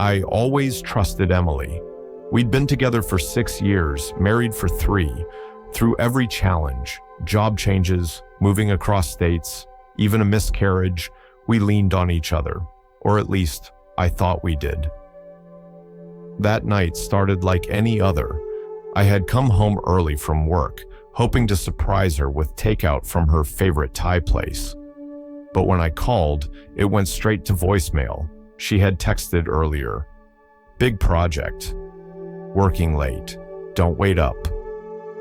I always trusted Emily. We'd been together for 6 years, married for 3. Through every challenge, job changes, moving across states, even a miscarriage, we leaned on each other, or at least I thought we did. That night started like any other. I had come home early from work, hoping to surprise her with takeout from her favorite Thai place. But when I called, it went straight to voicemail. She had texted earlier. Big project. Working late. Don't wait up.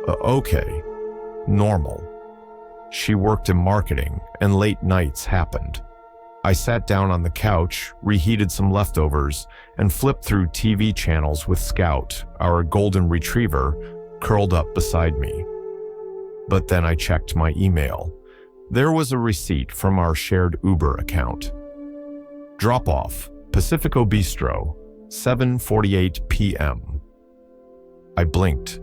Okay. Normal. She worked in marketing, and late nights happened. I sat down on the couch, reheated some leftovers, and flipped through TV channels with Scout, our golden retriever, curled up beside me. But then I checked my email. There was a receipt from our shared Uber account. Drop-off, Pacifico Bistro, 7:48 p.m. I blinked.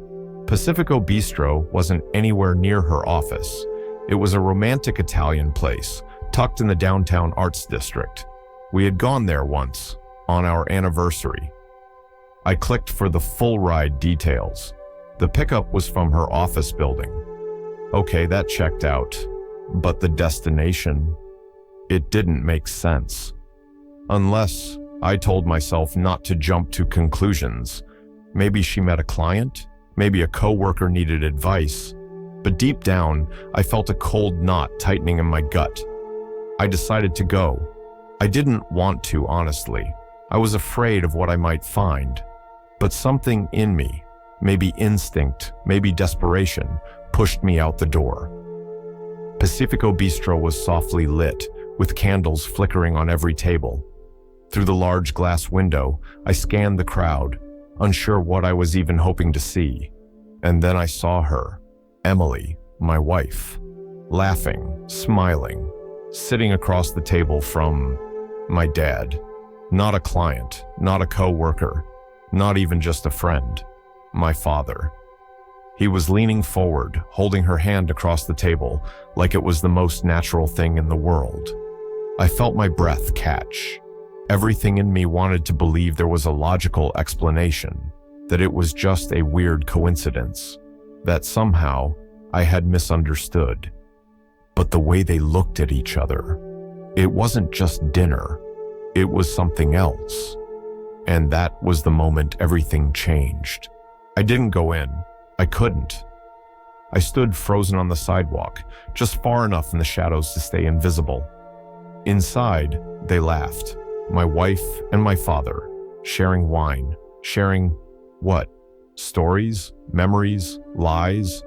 Pacifico Bistro wasn't anywhere near her office. It was a romantic Italian place, tucked in the downtown arts district. We had gone there once, on our anniversary. I clicked for the full ride details. The pickup was from her office building. Okay, that checked out. But the destination, it didn't make sense. Unless I told myself not to jump to conclusions. Maybe she met a client, maybe a coworker needed advice. But deep down, I felt a cold knot tightening in my gut. I decided to go. I didn't want to, honestly. I was afraid of what I might find. But something in me, maybe instinct, maybe desperation, pushed me out the door. Pacifico Bistro was softly lit, with candles flickering on every table. Through the large glass window, I scanned the crowd, unsure what I was even hoping to see. And then I saw her, Emily, my wife, laughing, smiling, sitting across the table from my dad. Not a client, not a co-worker, not even just a friend. My father. He was leaning forward, holding her hand across the table like it was the most natural thing in the world. I felt my breath catch. Everything in me wanted to believe there was a logical explanation, that it was just a weird coincidence, that somehow I had misunderstood. But the way they looked at each other, it wasn't just dinner, it was something else. And that was the moment everything changed. I didn't go in. I couldn't. I stood frozen on the sidewalk, just far enough in the shadows to stay invisible. Inside, they laughed. My wife and my father, sharing wine, sharing what? Stories, memories, lies?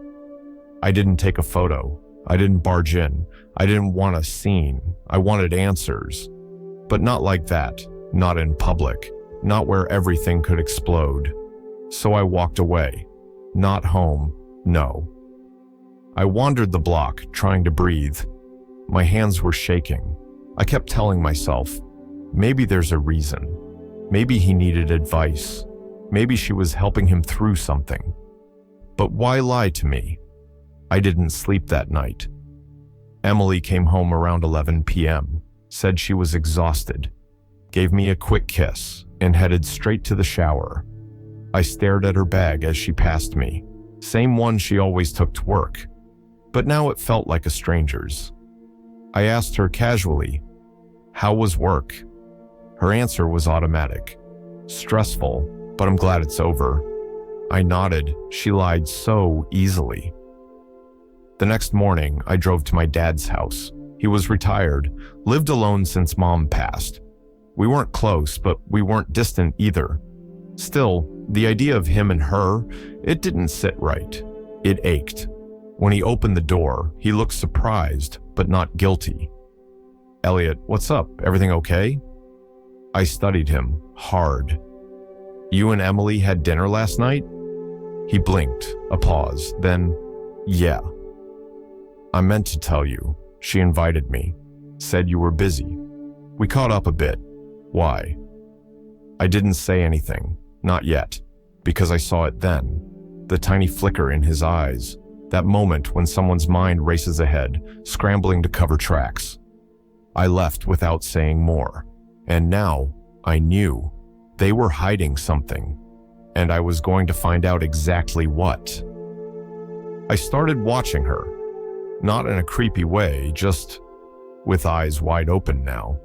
I didn't take a photo. I didn't barge in. I didn't want a scene. I wanted answers. But not like that. Not in public. Not where everything could explode. So I walked away. Not home, no. I wandered the block, trying to breathe. My hands were shaking. I kept telling myself, maybe there's a reason. Maybe he needed advice. Maybe she was helping him through something. But why lie to me? I didn't sleep that night. Emily came home around 11 p.m., said she was exhausted, gave me a quick kiss, and headed straight to the shower. I stared at her bag as she passed me, same one she always took to work, but now it felt like a stranger's. I asked her casually, "How was work?" Her answer was automatic. "Stressful, but I'm glad it's over." I nodded. She lied so easily. The next morning, I drove to my dad's house. He was retired, lived alone since Mom passed. We weren't close, but we weren't distant either. Still, the idea of him and her, it didn't sit right. It ached. When he opened the door, he looked surprised, but not guilty. "Elliot, what's up? Everything okay?" I studied him, hard. "You and Emily had dinner last night?" He blinked, a pause, then, "Yeah." "I meant to tell you. She invited me. Said you were busy. We caught up a bit. Why?" I didn't say anything, not yet, because I saw it then. The tiny flicker in his eyes, that moment when someone's mind races ahead, scrambling to cover tracks. I left without saying more, and now I knew. They were hiding something, and I was going to find out exactly what. I started watching her, not in a creepy way, just with eyes wide open now.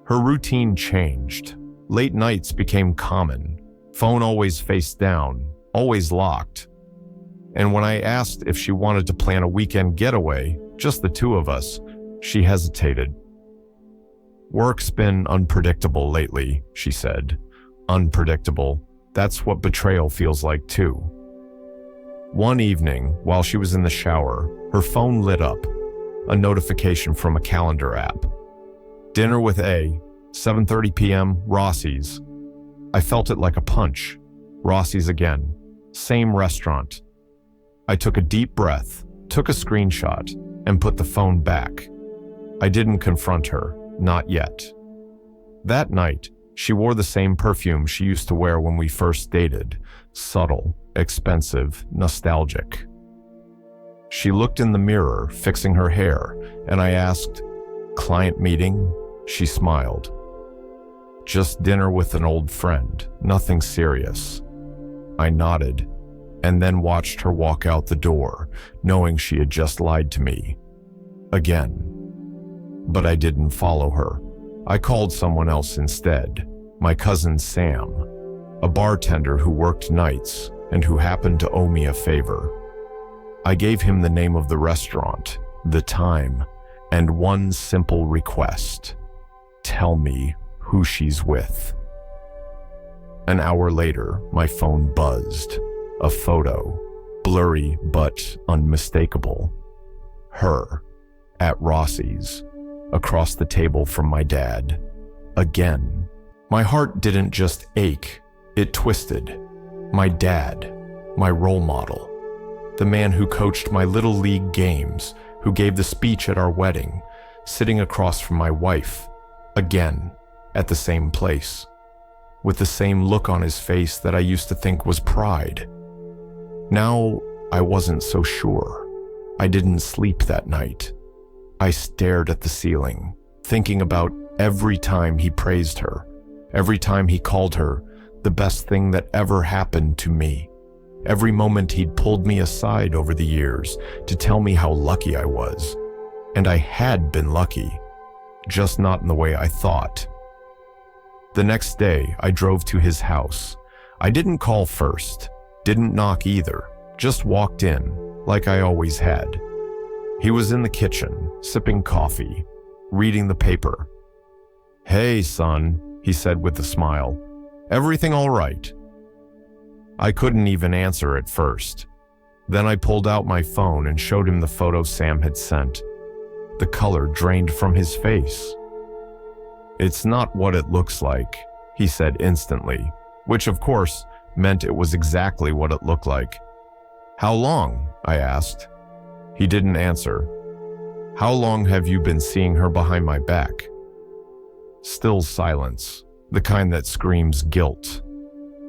Her routine changed. Late nights became common. Phone always face down, always locked. And when I asked if she wanted to plan a weekend getaway, just the two of us, she hesitated. "Work's been unpredictable lately," she said. "Unpredictable. That's what betrayal feels like too." One evening, while she was in the shower, her phone lit up, a notification from a calendar app. "Dinner with A, 7:30 p.m., Rossi's." I felt it like a punch. Rossi's again. Same restaurant. I took a deep breath, took a screenshot, and put the phone back. I didn't confront her, not yet. That night, she wore the same perfume she used to wear when we first dated. Subtle, expensive, nostalgic. She looked in the mirror, fixing her hair, and I asked, "Client meeting?" She smiled. "Just dinner with an old friend, nothing serious." I nodded, and then watched her walk out the door, knowing she had just lied to me. Again. But I didn't follow her. I called someone else instead, my cousin Sam, a bartender who worked nights and who happened to owe me a favor. I gave him the name of the restaurant, the time, and one simple request. Tell me who she's with. An hour later, my phone buzzed. A photo, blurry but unmistakable. Her, at Rossi's, across the table from my dad. Again. My heart didn't just ache, it twisted. My dad, my role model. The man who coached my little league games, who gave the speech at our wedding, sitting across from my wife. Again, at the same place. With the same look on his face that I used to think was pride. Now, I wasn't so sure. I didn't sleep that night. I stared at the ceiling, thinking about every time he praised her, every time he called her the best thing that ever happened to me, every moment he'd pulled me aside over the years to tell me how lucky I was. And I had been lucky, just not in the way I thought. The next day, I drove to his house. I didn't call first. Didn't knock either, just walked in, like I always had. He was in the kitchen, sipping coffee, reading the paper. "Hey, son," he said with a smile. "Everything all right?" I couldn't even answer at first. Then I pulled out my phone and showed him the photo Sam had sent. The color drained from his face. "It's not what it looks like," he said instantly, which of course meant it was exactly what it looked like. "How long?" I asked. He didn't answer. "How long have you been seeing her behind my back?" Still silence, the kind that screams guilt.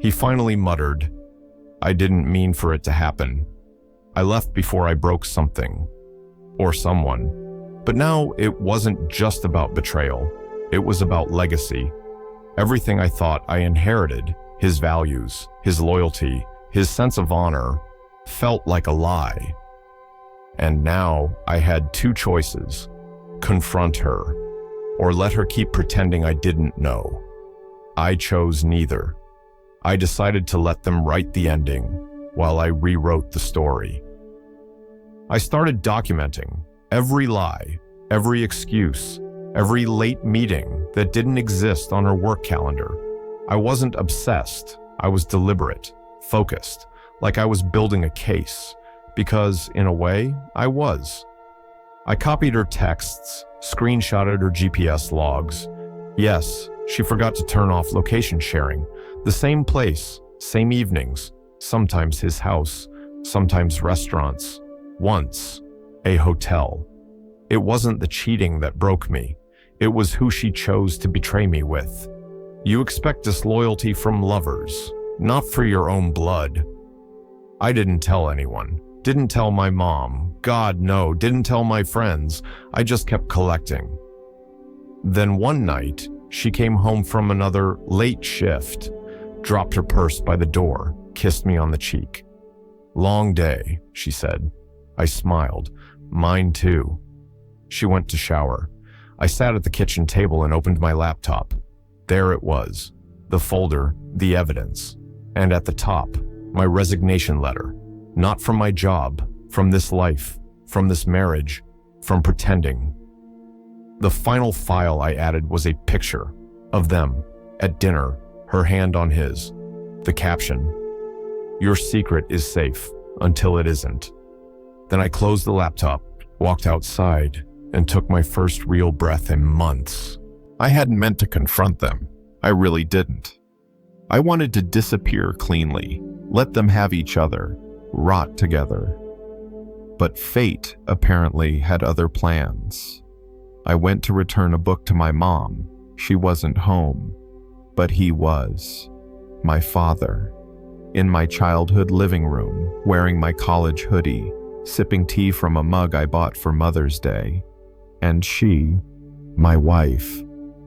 He finally muttered, "I didn't mean for it to happen. I left before I broke something. Or someone." But now it wasn't just about betrayal. It was about legacy. Everything I thought I inherited, his values, his loyalty, his sense of honor, felt like a lie. And now I had two choices: confront her, or let her keep pretending I didn't know. I chose neither. I decided to let them write the ending while I rewrote the story. I started documenting every lie, every excuse, every late meeting that didn't exist on her work calendar. I wasn't obsessed. I was deliberate, focused, like I was building a case, because in a way, I was. I copied her texts, screenshotted her GPS logs. Yes, she forgot to turn off location sharing. The same place, same evenings, sometimes his house, sometimes restaurants, once a hotel. It wasn't the cheating that broke me. It was who she chose to betray me with. You expect disloyalty from lovers, not for your own blood. I didn't tell anyone. Didn't tell my mom. God, no, didn't tell my friends. I just kept collecting. Then one night, She came home from another late shift, dropped her purse by the door, kissed me on the cheek. "Long day," she said. I smiled. "Mine too." She went to shower. I sat at the kitchen table and opened my laptop. There it was, the folder, the evidence, and at the top, my resignation letter. Not from my job, from this life, from this marriage, from pretending. The final file I added was a picture of them at dinner, her hand on his. The caption, "Your secret is safe until it isn't." Then I closed the laptop, walked outside, and took my first real breath in months. I hadn't meant to confront them. I really didn't. I wanted to disappear cleanly, let them have each other, rot together. But fate apparently had other plans. I went to return a book to my mom. She wasn't home, but he was. My father. In my childhood living room, wearing my college hoodie, sipping tea from a mug I bought for Mother's Day. And she, my wife,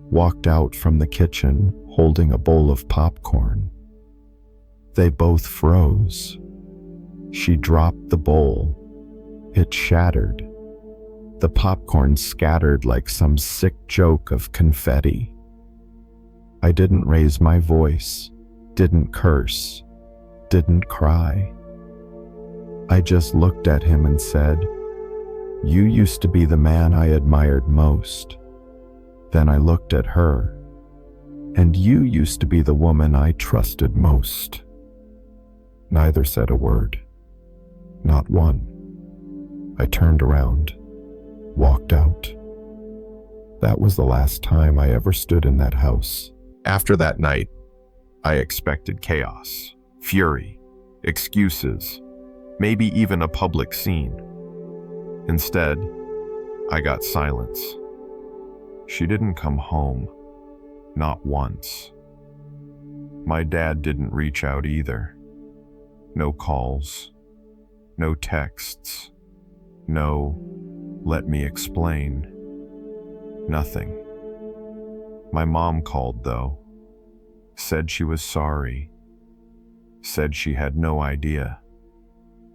walked out from the kitchen holding a bowl of popcorn. They both froze. She dropped the bowl. It shattered. The popcorn scattered like some sick joke of confetti. I didn't raise my voice, didn't curse, didn't cry. I just looked at him and said, "You used to be the man I admired most." Then I looked at her, "And you used to be the woman I trusted most." Neither said a word. Not one. I turned around, walked out. That was the last time I ever stood in that house. After that night, I expected chaos, fury, excuses, maybe even a public scene. Instead, I got silence. She didn't come home, not once. My dad didn't reach out either. No calls, no texts, no, "Let me explain." Nothing. My mom called though, said she was sorry, said she had no idea.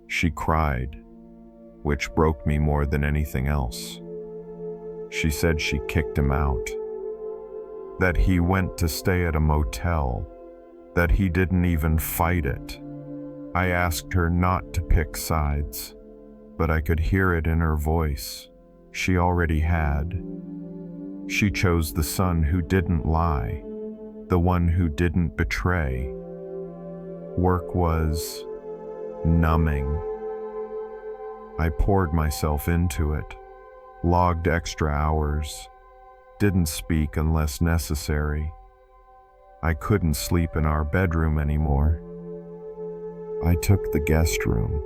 She cried, which broke me more than anything else. She said she kicked him out, that he went to stay at a motel, that he didn't even fight it. I asked her not to pick sides, but I could hear it in her voice. She already had. She chose the son who didn't lie, the one who didn't betray. Work was numbing. I poured myself into it, logged extra hours, didn't speak unless necessary. I couldn't sleep in our bedroom anymore. I took the guest room,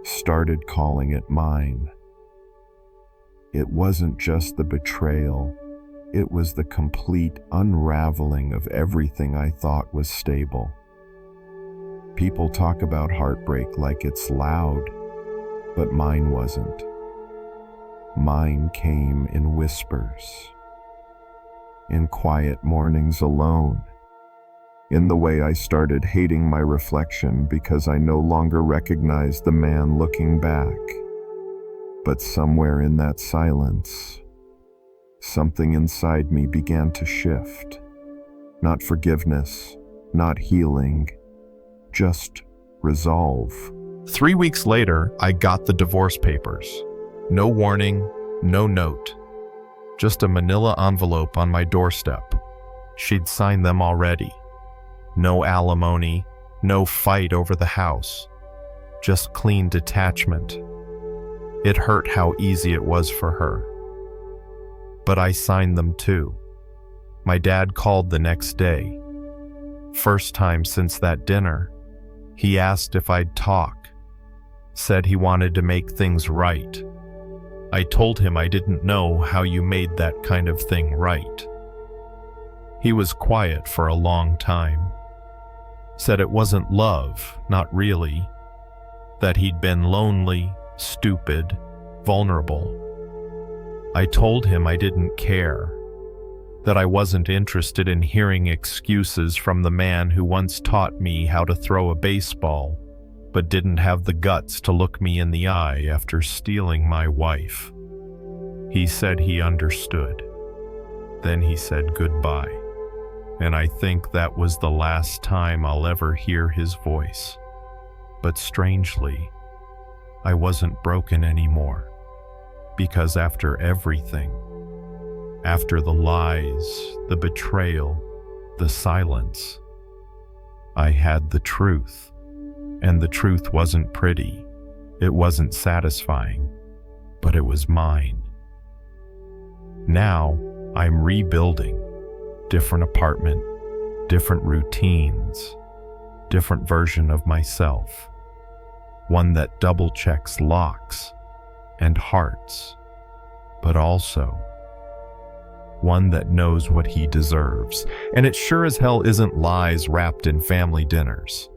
started calling it mine. It wasn't just the betrayal, it was the complete unraveling of everything I thought was stable. People talk about heartbreak like it's loud, but mine wasn't. Mine came in whispers, in quiet mornings alone, in the way I started hating my reflection because I no longer recognized the man looking back. But somewhere in that silence, something inside me began to shift. Not forgiveness, not healing, just resolve. 3 weeks later, I got the divorce papers. No warning, no note. Just a manila envelope on my doorstep. She'd signed them already. No alimony, no fight over the house. Just clean detachment. It hurt how easy it was for her. But I signed them too. My dad called the next day. First time since that dinner. He asked if I'd talk. Said he wanted to make things right. I told him I didn't know how you made that kind of thing right. He was quiet for a long time. Said it wasn't love, not really. That he'd been lonely, stupid, vulnerable. I told him I didn't care. that I wasn't interested in hearing excuses from the man who once taught me how to throw a baseball, but didn't have the guts to look me in the eye after stealing my wife. He said he understood. Then he said goodbye, and I think that was the last time I'll ever hear his voice. But strangely, I wasn't broken anymore, because after everything, after the lies, the betrayal, the silence, I had the truth. And the truth wasn't pretty, it wasn't satisfying, but it was mine. Now, I'm rebuilding. Different apartment, different routines, different version of myself. One that double-checks locks and hearts, but also one that knows what he deserves. And it sure as hell isn't lies wrapped in family dinners.